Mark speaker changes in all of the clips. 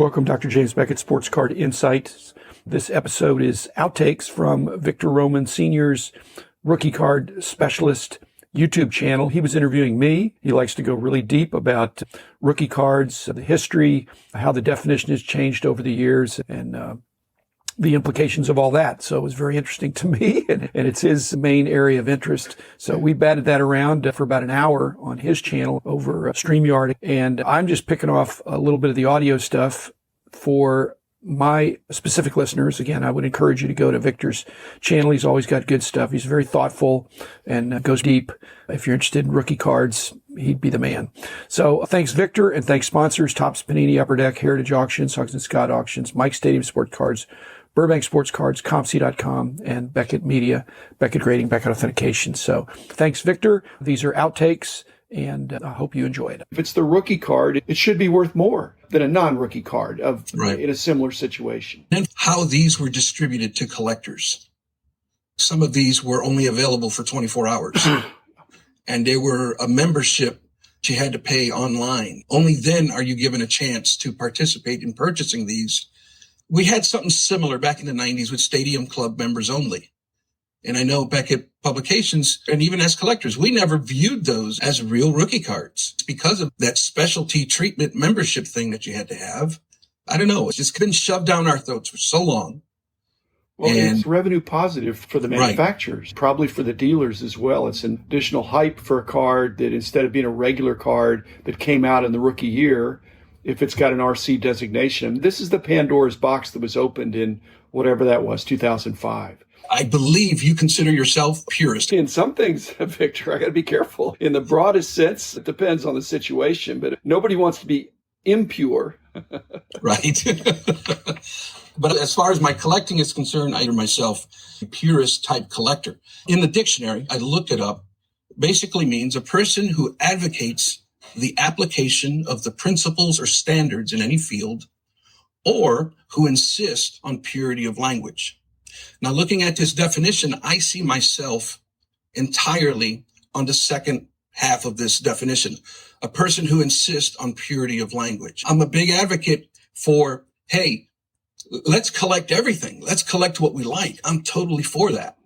Speaker 1: Welcome, Dr. James Beckett, Sports Card Insights. This episode is outtakes from Victor Roman Sr.'s Rookie Card Specialist YouTube channel. He was interviewing me. He likes to go really deep about rookie cards, the history, how the definition has changed over the years, and the implications of all that. So it was very interesting to me, and it's his main area of interest. So we batted that around for about an hour on his channel over StreamYard. And I'm just picking off a little bit of the audio stuff for my specific listeners. Again, I would encourage you to go to Victor's channel. He's always got good stuff. He's very thoughtful and goes deep. If you're interested in rookie cards, he'd be the man. So thanks, Victor, and thanks sponsors, Topps Panini, Upper Deck, Heritage Auctions, Huggins & Scott Auctions, Mike Stadium Sport Cards, Burbank Sports Cards, COMC.com, and Beckett Media, Beckett Grading, Beckett Authentication. So thanks, Victor. These are outtakes, and I hope you enjoy it. If it's the rookie card, it should be worth more than a non-rookie card in a similar situation.
Speaker 2: And how these were distributed to collectors. Some of these were only available for 24 hours. And they were a membership that you had to pay online. Only then are you given a chance to participate in purchasing these. We had something similar back in the 90s with Stadium Club members only. And I know Beckett Publications, and even as collectors, we never viewed those as real rookie cards. It's because of that specialty treatment membership thing that you had to have. I don't know. It's just been shoved down our throats for so long.
Speaker 1: Well, it's revenue positive for the manufacturers, probably for the dealers as well. It's an additional hype for a card that instead of being a regular card that came out in the rookie year, if it's got an RC designation. This is the Pandora's box that was opened in whatever that was, 2005.
Speaker 2: I believe you consider yourself purist.
Speaker 1: In some things, Victor, I got to be careful. In the broadest sense, it depends on the situation, but nobody wants to be impure.
Speaker 2: Right. But as far as my collecting is concerned, I am myself a purist type collector. In the dictionary, I looked it up, basically means a person who advocates the application of the principles or standards in any field, or who insist on purity of language. Now, looking at this definition, I see myself entirely on the second half of this definition, a person who insists on purity of language. I'm a big advocate for, hey, let's collect everything. Let's collect what we like. I'm totally for that.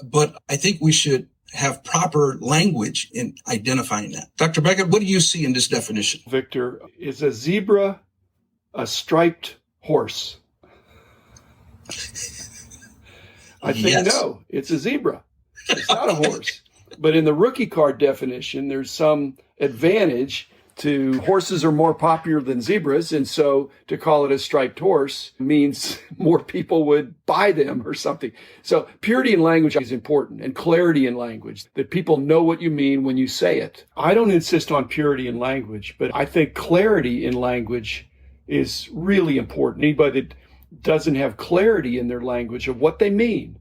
Speaker 2: But I think we should have proper language in identifying that. Dr. Beckett, what do you see in this definition?
Speaker 1: Victor, is a zebra a striped horse? I think no, it's a zebra. It's not a horse. But in the rookie card definition, there's some advantage to horses are more popular than zebras. And so to call it a striped horse means more people would buy them or something. So purity in language is important, and clarity in language, that people know what you mean when you say it. I don't insist on purity in language, but I think clarity in language is really important. Anybody that doesn't have clarity in their language of what they mean,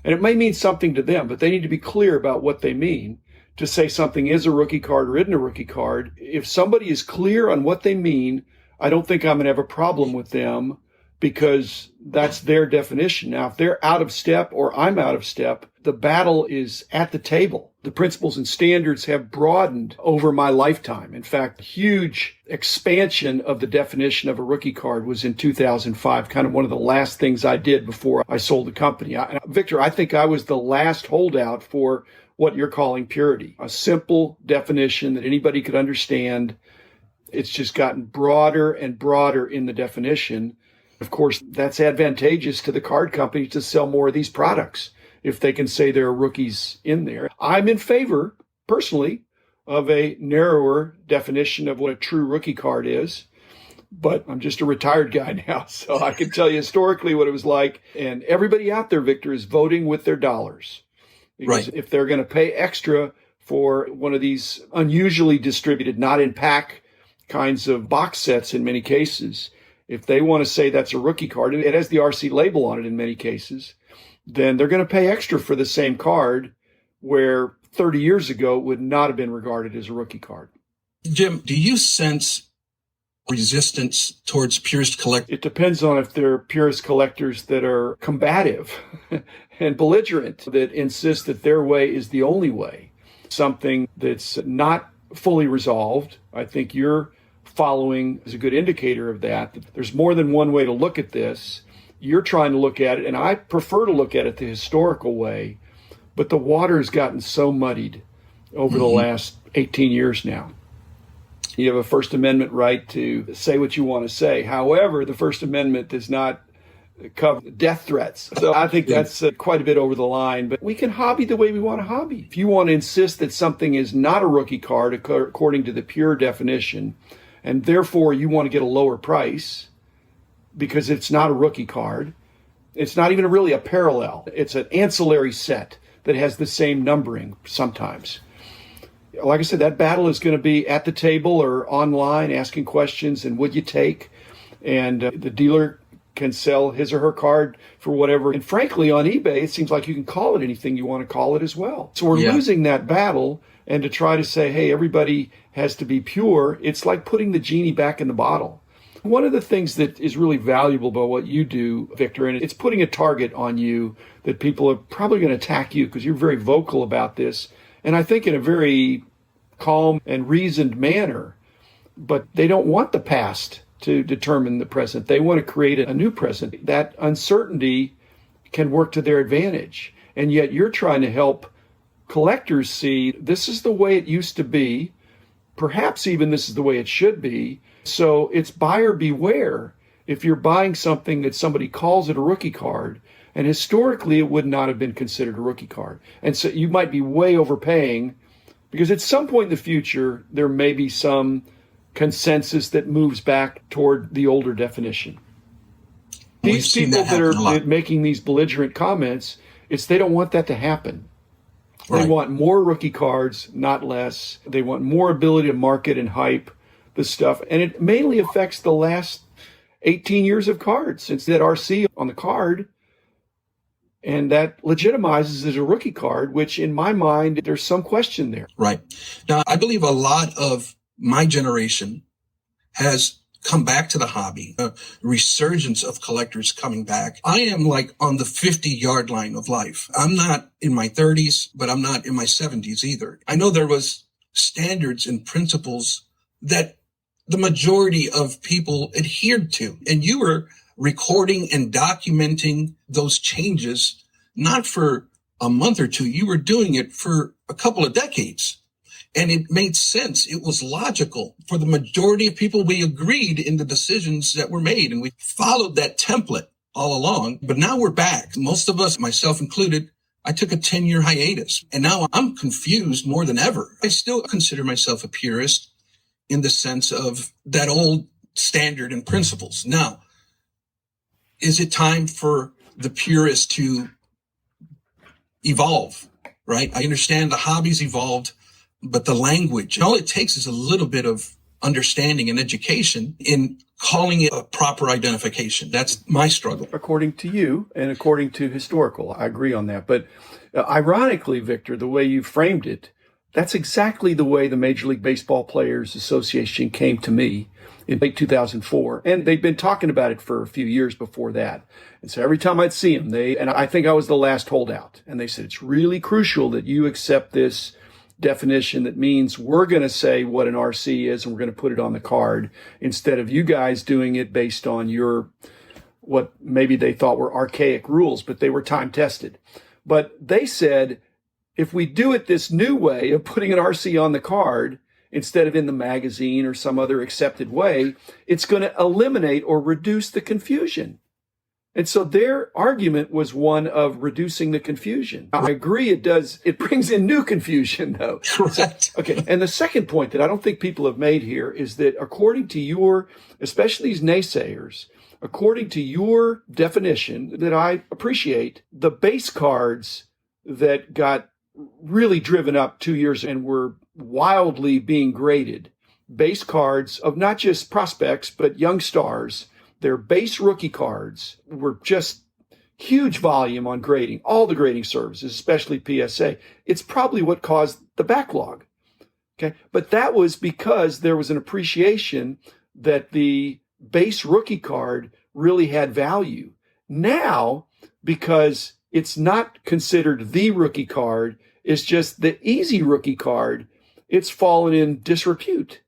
Speaker 1: and it may mean something to them, but they need to be clear about what they mean to say something is a rookie card or isn't a rookie card. If somebody is clear on what they mean, I don't think I'm going to have a problem with them, because that's their definition. Now, if they're out of step or I'm out of step, the battle is at the table. The principles and standards have broadened over my lifetime. In fact, huge expansion of the definition of a rookie card was in 2005, kind of one of the last things I did before I sold the company. Victor, I think I was the last holdout for what you're calling purity, a simple definition that anybody could understand. It's just gotten broader and broader in the definition. Of course, that's advantageous to the card companies to sell more of these products if they can say there are rookies in there. I'm in favor, personally, of a narrower definition of what a true rookie card is. But I'm just a retired guy now, so I can tell you historically what it was like. And everybody out there, Victor, is voting with their dollars. Because if they're going to pay extra for one of these unusually distributed, not in pack kinds of box sets in many cases, if they want to say that's a rookie card, and it has the RC label on it in many cases, then they're going to pay extra for the same card, where 30 years ago it would not have been regarded as a rookie card.
Speaker 2: Jim, do you sense resistance towards purist collectors?
Speaker 1: It depends on if they're purist collectors that are combative and belligerent, that insist that their way is the only way. Something that's not fully resolved. I think you're following is a good indicator of that. There's more than one way to look at this. You're trying to look at it, and I prefer to look at it the historical way, but the water has gotten so muddied over the last 18 years now. You have a First Amendment right to say what you want to say. However, the First Amendment does not cover death threats. So I think that's quite a bit over the line, but we can hobby the way we want to hobby. If you want to insist that something is not a rookie card according to the pure definition, and therefore you want to get a lower price because it's not a rookie card, it's not even really a parallel. It's an ancillary set that has the same numbering sometimes. Like I said, that battle is going to be at the table or online asking questions and would you take? And the dealer can sell his or her card for whatever. And frankly, on eBay, it seems like you can call it anything you want to call it as well. So we're losing that battle. And to try to say, hey, everybody has to be pure, it's like putting the genie back in the bottle. One of the things that is really valuable about what you do, Victor, and it's putting a target on you that people are probably going to attack you because you're very vocal about this. And I think in a very calm and reasoned manner, but they don't want the past to determine the present. They want to create a new present. That uncertainty can work to their advantage. And yet you're trying to help collectors see this is the way it used to be. Perhaps even this is the way it should be. So it's buyer beware if you're buying something that somebody calls it a rookie card. And historically, it would not have been considered a rookie card. And so you might be way overpaying because at some point in the future, there may be some consensus that moves back toward the older definition. These people that are making these belligerent comments, they don't want that to happen. They want more rookie cards, not less. They want more ability to market and hype the stuff. And it mainly affects the last 18 years of cards since that RC on the card. And that legitimizes as a rookie card, which in my mind, there's some question there.
Speaker 2: Right. Now, I believe a lot of my generation has come back to the hobby, a resurgence of collectors coming back. I am like on the 50-yard line of life. I'm not in my 30s, but I'm not in my 70s either. I know there was standards and principles that the majority of people adhered to, and you were recording and documenting those changes, not for a month or two. You were doing it for a couple of decades. And it made sense. It was logical. For the majority of people, we agreed in the decisions that were made, and we followed that template all along. But now we're back. Most of us, myself included, I took a 10-year hiatus, and now I'm confused more than ever. I still consider myself a purist in the sense of that old standard and principles. Now, is it time for the purist to evolve, right? I understand the hobby's evolved, but the language, all it takes is a little bit of understanding and education in calling it a proper identification. That's my struggle.
Speaker 1: According to you and according to historical, I agree on that. But ironically, Victor, the way you framed it, that's exactly the way the Major League Baseball Players Association came to me in late 2004. And they'd been talking about it for a few years before that. And so every time I'd see them, and I think I was the last holdout. And they said, it's really crucial that you accept this definition that means we're going to say what an RC is and we're going to put it on the card instead of you guys doing it based on what maybe they thought were archaic rules, but they were time tested. But they said, if we do it this new way of putting an RC on the card instead of in the magazine or some other accepted way, it's going to eliminate or reduce the confusion. And so their argument was one of reducing the confusion. I agree it does. It brings in new confusion, though.
Speaker 2: Correct.
Speaker 1: Okay. And the second point that I don't think people have made here is that according to especially these naysayers, according to your definition that I appreciate, the base cards that got really driven up 2 years and were wildly being graded, base cards of not just prospects, but young stars, their base rookie cards were just huge volume on grading, all the grading services, especially PSA. It's probably what caused the backlog. Okay. But that was because there was an appreciation that the base rookie card really had value. Now, because it's not considered the rookie card, it's just the easy rookie card, it's fallen in disrepute.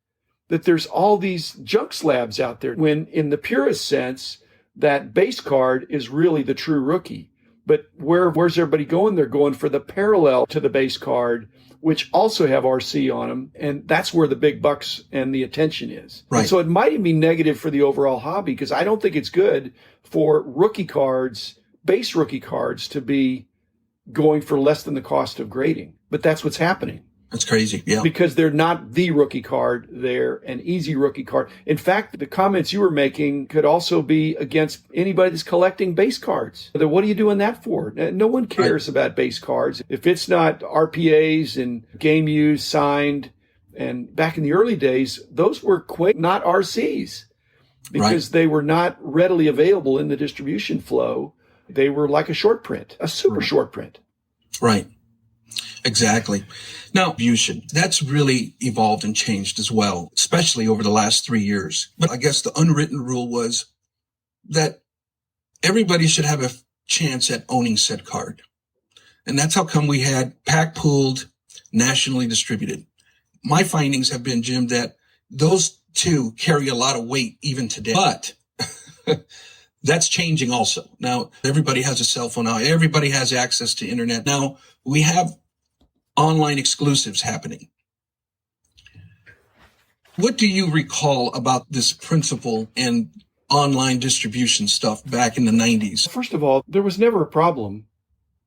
Speaker 1: that there's all these junk slabs out there, when in the purest sense, that base card is really the true rookie. But where's everybody going? They're going for the parallel to the base card, which also have RC on them. And that's where the big bucks and the attention is.
Speaker 2: Right.
Speaker 1: And so it might even be negative for the overall hobby, because I don't think it's good for rookie cards, base rookie cards, to be going for less than the cost of grading. But that's what's happening.
Speaker 2: That's crazy. Yeah.
Speaker 1: Because they're not the rookie card. They're an easy rookie card. In fact, the comments you were making could also be against anybody that's collecting base cards. What are you doing that for? No one cares about base cards. If it's not RPAs and game use signed, and back in the early days, those were not RCs, because they were not readily available in the distribution flow. They were like a short print, a super short print.
Speaker 2: Right. Exactly. Now, distribution, that's really evolved and changed as well, especially over the last 3 years. But I guess the unwritten rule was that everybody should have a chance at owning said card. And that's how come we had pack pooled, nationally distributed. My findings have been, Jim, that those two carry a lot of weight even today. But that's changing also. Now, everybody has a cell phone now. Everybody has access to internet. Now, we have online exclusives happening. What do you recall about this principle and online distribution stuff back in the 90s?
Speaker 1: First of all, there was never a problem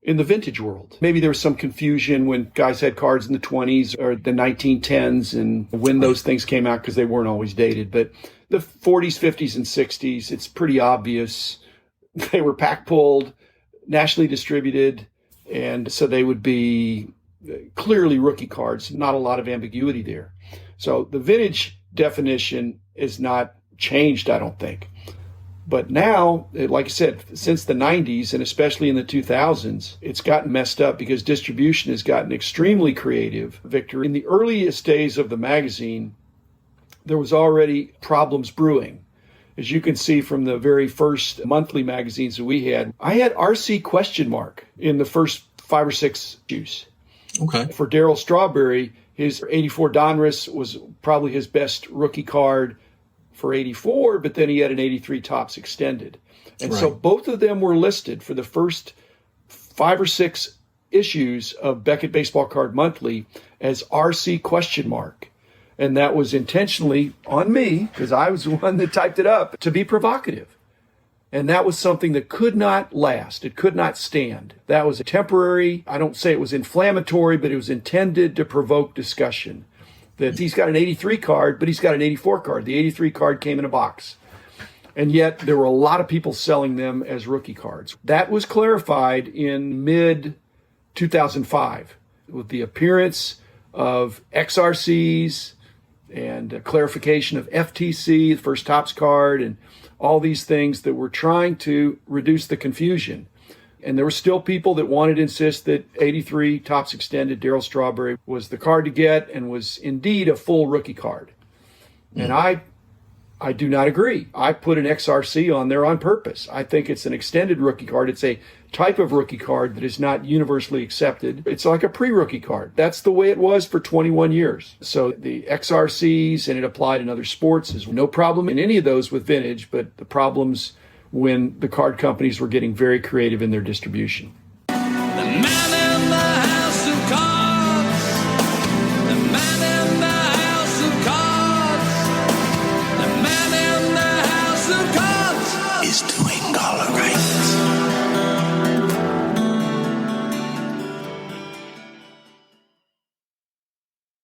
Speaker 1: in the vintage world. Maybe there was some confusion when guys had cards in the 20s or the 1910s and when those things came out, because they weren't always dated. But the 40s, 50s, and 60s, it's pretty obvious. They were pack pulled, nationally distributed, and so they would be clearly rookie cards, not a lot of ambiguity there. So the vintage definition is not changed, I don't think. But now, like I said, since the 90s and especially in the 2000s, it's gotten messed up because distribution has gotten extremely creative. Victor, in the earliest days of the magazine, there was already problems brewing. As you can see from the very first monthly magazines that we had, I had RC question mark in the first 5 or 6 issues.
Speaker 2: Okay.
Speaker 1: For Darryl Strawberry, his 84 Donruss was probably his best rookie card for 84, but then he had an 83 Topps extended. And so both of them were listed for the first 5 or 6 issues of Beckett Baseball Card Monthly as RC question mark. And that was intentionally on me, because I was the one that typed it up, to be provocative. And that was something that could not last. It could not stand. That was temporary. I don't say it was inflammatory, but it was intended to provoke discussion. That he's got an 83 card, but he's got an 84 card. The 83 card came in a box. And yet there were a lot of people selling them as rookie cards. That was clarified in mid-2005 with the appearance of XRCs and clarification of FTC, the first Topps card, and all these things that were trying to reduce the confusion. And there were still people that wanted to insist that 83 Topps Extended Darryl Strawberry was the card to get and was indeed a full rookie card. And I do not agree. I put an XRC on there on purpose. I think it's an extended rookie card. It's a type of rookie card that is not universally accepted. It's like a pre-rookie card. That's the way it was for 21 years. So the XRCs, and it applied in other sports, is no problem in any of those with vintage, but the problems when the card companies were getting very creative in their distribution.
Speaker 3: The